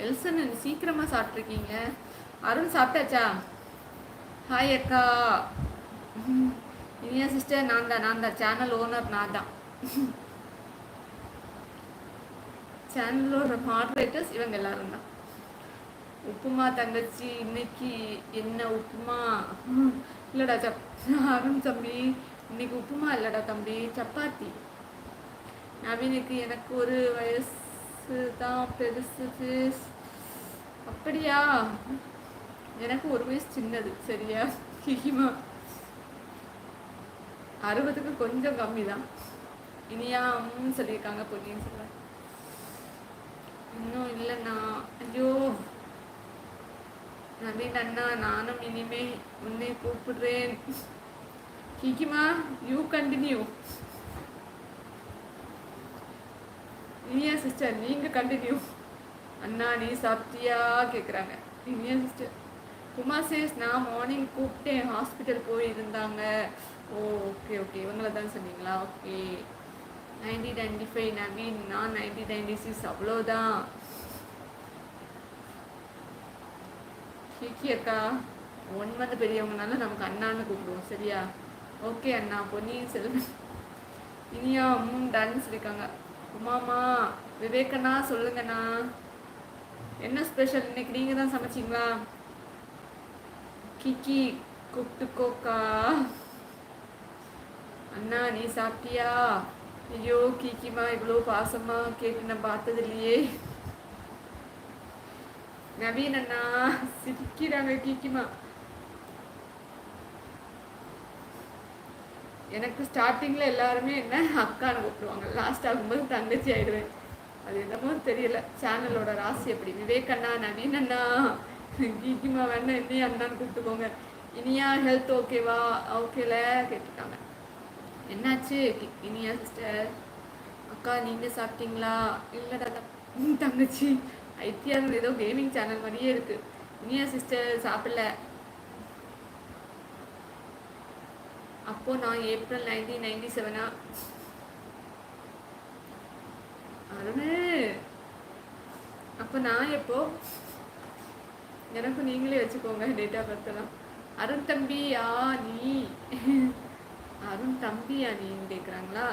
எல்சன் சீக்கிரமா சாப்பிட்ருக்கீங்க. அருண் சாப்பிட்டாச்சா? ஹாய் அக்கா. இனியா சிஸ்டர், நான் தான் சேனல் ஓனர். நான் தான் சேனலோட மாடரேட்டர்ஸ். இவங்க எல்லாரும் தான். உப்புமா தங்கச்சி, இன்னைக்கு என்ன உப்புமா? இல்லடா அருண் தம்பி, இன்னைக்கு உப்புமா இல்லடா தம்பி, சப்பாத்தி. நவீனுக்கு எனக்கு ஒரு வயசு தான் பெருசு. அப்படியா? எனக்கு ஒரு வயசு சின்னது. சரியா? கிகிமா 60க்கு கொஞ்சம் கம்மி தான். இனியா சொல்லியிருக்காங்க பொன்னியின் செல்வன். இன்னும் இல்லைண்ணா. ஐயோ நவீன் அண்ணா, நானும் இனிமே உன்னை கூப்பிடுறேன். கிகிமா யூ கண்டினியூ. இனியா சிஸ்டர் நீங்க கண்டினியூ. அண்ணா நீ சாப்பிட்டியா கேட்குறாங்க. இனியா சிஸ்டர். குமா சேஸ், நான் மார்னிங் கூப்பிட்டேன், ஹாஸ்பிட்டல் போயிருந்தாங்க. ஓ ஓகே ஓகே, இவங்கள தான் சொன்னீங்களா? ஓகே. 1995 நவீன், நான் 1996. அவ்வளோதான். கிக்கி அக்கா 1 மந்த் பெரியவங்கனால நமக்கு அண்ணான்னு கூப்பிடுவோம். சரியா? ஓகே அண்ணா. பொன்னியின் செல்வன். இனியா டான்ஸ் இருக்காங்க. உமாமா விவேகண்ணா சொல்லுங்கண்ணா, என்ன ஸ்பெஷல் இன்னைக்கு? நீங்க தான் சமைச்சிங்களா? கிக்கி கூப்பிட்டுக்கோக்கா. அண்ணா நீ சாப்பிட்டியா? ஐயோ கிக்கிமா இவ்வளோ பாசமா கேட்டு நான் பார்த்தது இல்லையே. நவீன் அண்ணா சிரிக்கிறாங்க. கிக்கிமா எனக்கு ஸ்டார்டிங்ல எல்லாருமே என்ன அக்கான்னு கூப்பிடுவாங்க, லாஸ்ட் ஆகும்போது தங்கச்சி ஆயிடுவேன். அது என்னமோ தெரியல, சேனலோட ராசி அப்படி. விவேக் அண்ணா, நவீன் அண்ணா, கிக்கிமா வேணா என்னையும் அண்ணான்னு கூப்பிட்டுக்கோங்க. இனியா ஹெல்த் ஓகேவா? ஓகேல கேட்டுருக்காங்க. என்னாச்சு இனியா சிஸ்டர்? அக்கா நீங்க சாப்பிட்டீங்களா? இல்லடா தங்கச்சி, ஐடிஆர் ஏதோ கேமிங் சேனல் மாதிரியே இருக்கு. இனியா சிஸ்டர் சாப்பிடல. அப்போ நான் ஏப்ரல் 1997. அருணு அப்போ நான் எப்போ? எனக்கு நீங்களே வச்சுக்கோங்க டேட் ஆஃப் பர்த்லாம். அருண் தம்பியா நீ? அருண் தம்பியா நீன்னு கேட்குறாங்களா?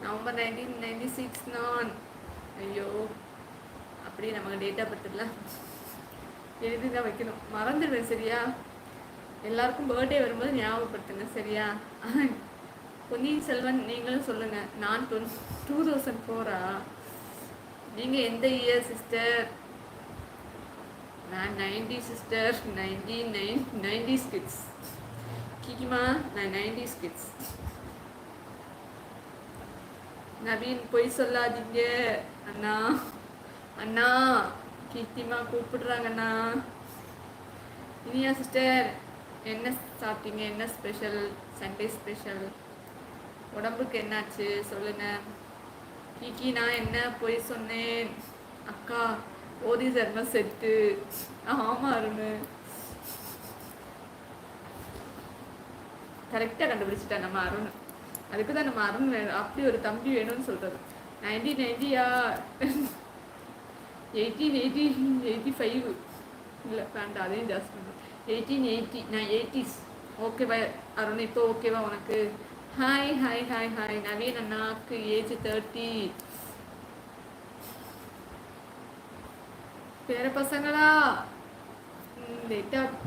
நவம்பர் 1996 நான். ஐயோ அப்படியே நமக்கு டேட் ஆஃப் பர்த்லாம் எழுதி தான் வைக்கணும், மறந்துடுவேன். சரியா? எல்லாருக்கும் பர்த்டே வரும்போது ஞாபகப்படுத்துங்க. சரியா? பொன்னியின் செல்வன் நீங்களும் சொல்லுங்க. நான் 2004. நீங்க எந்த இயர் சிஸ்டர்? நான் 90 சிஸ்டர். 90s kids. கிக்கிமா நான் 90s கிட்ஸ். நவீன் பொய் சொல்லாதீங்க அண்ணா. அண்ணா கிக்கிமா கூப்பிடுறாங்கண்ணா. இனியா சிஸ்டர் என்ன சாப்பிட்டீங்க? என்ன ஸ்பெஷல்? Sunday special. உடம்புக்கு என்னாச்சு சொல்லுங்க. கிக்கி நான் என்ன போய் சொன்னேன்? அக்கா ஓதி சர்ம செட்டு. ஆமா அருணு கரெக்டாக கண்டுபிடிச்சிட்டா நம்ம அருண். அதுக்கு தான் நம்ம அருண் வேணும், அப்படி ஒரு தம்பி வேணும்னு சொல்றது. 1990யா? 1885 இல்லை வேண்டாம், அதையும் ஜாஸ்தி பண்ணுறோம். 1880. நான் 80s. ஓகேவா அருண்? இப்போ ஓகேவா உனக்கு? Hi hi hi hi. Naveen அண்ணாக்கு ஏஜ் 30. பேர பசங்களா? டேட் ஆஃப்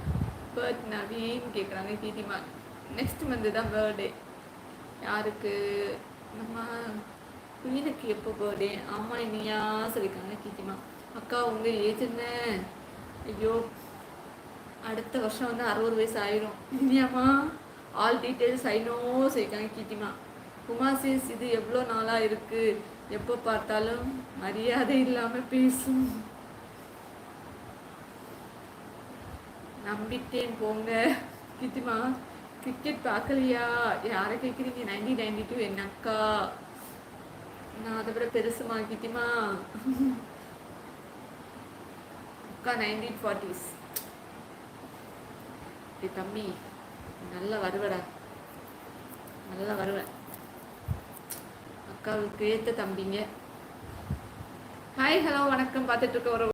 பர்த் நவீன் கேட்குறாங்க. கீதிமா நெக்ஸ்ட் மந்த் தான் பர்த்டே. யாருக்கு? நம்ம குயினுக்கு எப்போ பர்த்டே? ஆமா இனியா சொல்லியிருக்காங்க. கீதிமா அக்கா உங்கள் ஏஜ் என்ன? ஐயோ அடுத்த வருஷம் வந்து 60 வயசு ஆயிரும். இனியாமா ஆல் டீட்டெயில்ஸ் ஐநோ சொல்லியிருக்காங்க. கீதிமா குமாசிஸ் இது எவ்வளோ நாளாக இருக்கு? எப்போ பார்த்தாலும் மரியாதை இல்லாமல் பேசும். நம்பிட்டேன் போங்க. கீதிமா கிரிக்கெட் பார்க்கலையா? யாரை கேட்குறீங்க? 1992 என்ன அக்கா? நான் அதை விட பெருசுமா கீதிமா. அக்கா 1940s. தம்பி நல்லா வருவடா, நல்லா வருவேன். அக்காவுக்கு ஏற்ற தம்பிங்க. ஹாய் ஹலோ வணக்கம். பார்த்துட்டு இருக்க ஒரு